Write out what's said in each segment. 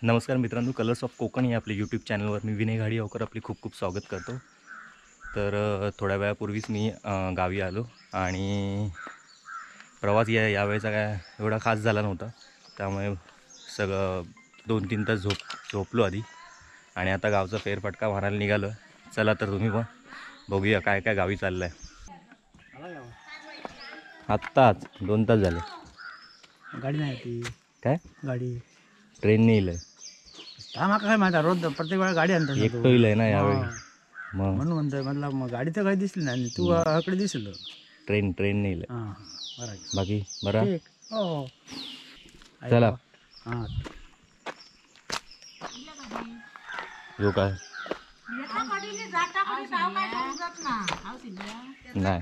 नमस्कार मित्रांनो, colours of Konkan या आपल्या यूट्यूब चॅनलवर मी विनय घाडियावकर आपले खूप खूप स्वागत करतो। तर थोड्या वेळापूर्वीच मी गावी आलो आणि प्रवास यावेळेचा काय एवढा खास झाला नव्हता, त्यामुळे सगळं 2-3 तास झोपलो आधी आणि आता गावचा फेरफटका मारायला निघालो। चला तर तुम्ही पण बघूया काय काय गावी चाललं आहे। आत्ताच 2 तास झाले। गाडी नाही ती काय गाडी ट्रेनने येईल आम्हाला काय माहिती रोज प्रत्येक वेळा गाडी आणतात एकटो येईल ना यावेळी, मग म्हणून म्हणतोय म्हटलं मग गाडी तर काही दिसली नाही, तू आकडे दिसलं ट्रेनने येईल। हां बरं बाकी बरं ठीक हो चला हां यो काय नाही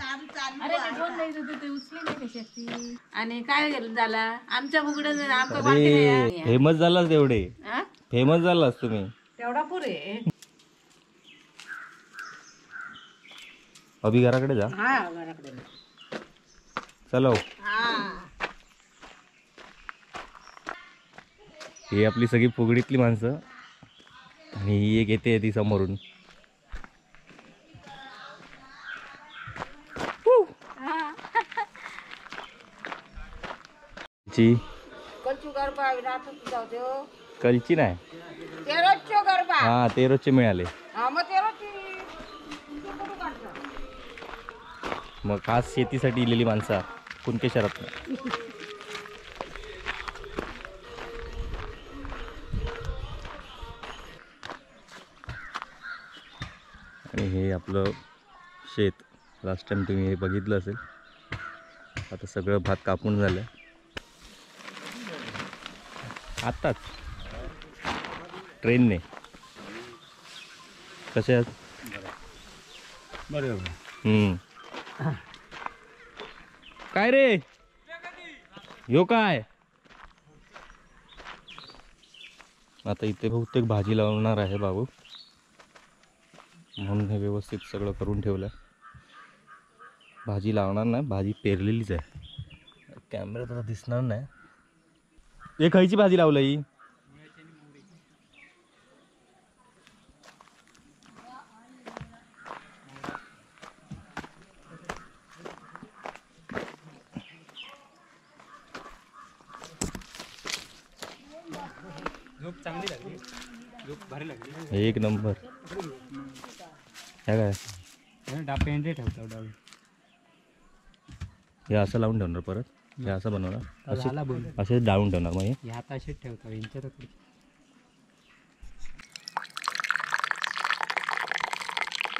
आणि काय झाला आमच्या बुगडं अरे फेमस झालास तेवढे फेमस झालास तुम्ही तेवढा पुरे अभि घराकडे जा। हा घराकडे चलो हा ही आपली सगळी फुगडीतली माणसं आणि ही एक येते ती समोरून ची कलचू गरबा राहतो जाऊ देव कलची नाही तेरोजचो गरबा हा ते रोजचे मिळाले। हा मग तेरोची मग खास शेतीसाठी इलेली माणसं कुणकेश्वरात आणि हे आपलं शेत लास्ट टाइम तुम्ही हे बघितलं असेल। आता सगळं भात कापून झालं आत्ताच ट्रेनने। कसे आहेत बरोबर काय रे यो काय आता इथे बहुतेक भाजी लावणार आहे बाबू, म्हणून हे व्यवस्थित सगळं करून ठेवलं। भाजी लावणार नाही, भाजी पेरलेलीच आहे, कॅमेऱ्यात आता दिसणार नाही। हे खायची भाजी लावलं ही झोप चांगली लागली, झोप भारी लागली एक नंबर। काय पेंडे ठेवतो डावी हे असं लावून ठेवणार, परत हे असं बनवणार, झाला बोल असे डाळून ठेवणार। मग हे आता असेच ठेवतो यांच्या तर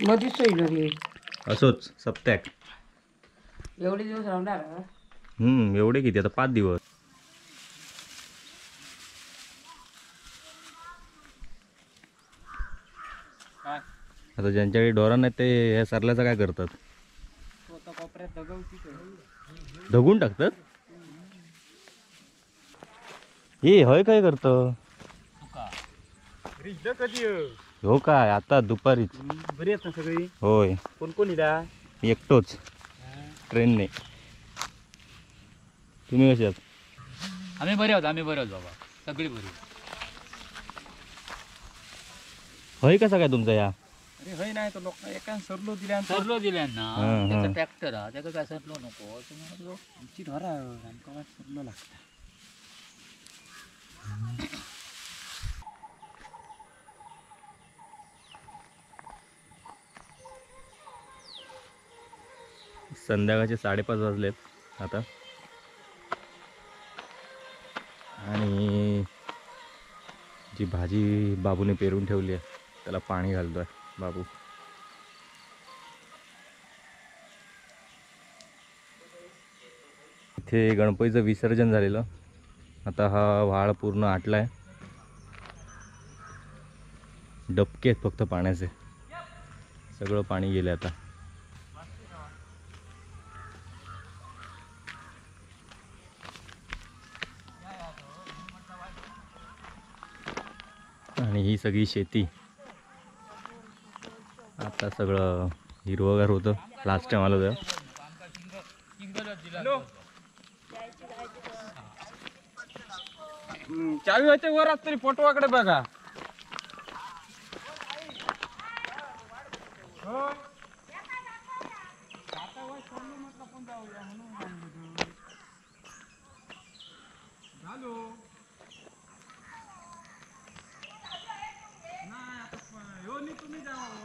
मधीच सोयी घरी असोच सप्त्याक एवढे दिवस राहणार एवढे किती आता 5 दिवस। आता ज्यांच्याकडे डोरा नाही ते ह्या सरल्याचं काय करतात, कोपऱ्यात ढगून टाकतात। हे हय काय करतं कधी हो काय आता दुपारीच बरी आहेत ना सगळी? होय कोण कोण इला मी एकटोच ट्रेनने। तुम्ही कसे आहात? आम्ही बरे आहोत बाबा, सगळी बरी। हय कसा काय तुमचा या अरे होय नाही तो लोक एका सरलो दिल्या ना हां, त्याचा हां. ट्रॅक्टर हा त्याचा काय सरलो नको असं म्हणतो आमची ढोरा आमका काय सरलो लागतं। संध्याकाळचे 5:30 वाजलेत आता आणि जी भाजी बाबूने पेरून ठेवली आहे त्याला पाणी घालतोय बाबू। इथे गणपतीचं विसर्जन झालेलं, आता हा व्हाळ पूर्ण आटलाय, डबके आहेत फक्त पाण्याचे, सगळं पाणी गेलं आता। आणि ही सगळी शेती आता सगळं हिरवगार होतं लास्ट टाइम आलो तेव्हा. चावी होते वर तरी फोटोकडे बघा.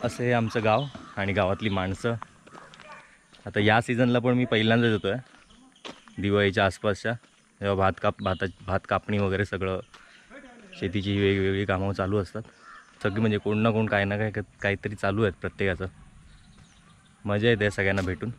असं आहे आमचं गाव आणि गावातली माणसं. आता या सीझनला पण मी पहिल्यांदाच येतो आहे दिवाळीच्या आसपासच्या, जेव्हा भात कापणी वगैरे सगळं शेतीची वेगवेगळी कामं चालू असतात. सगळी म्हणजे कोण ना कोण काय ना काय काहीतरी चालू आहेत प्रत्येकाचं. मजा येते सगळ्यांना भेटून.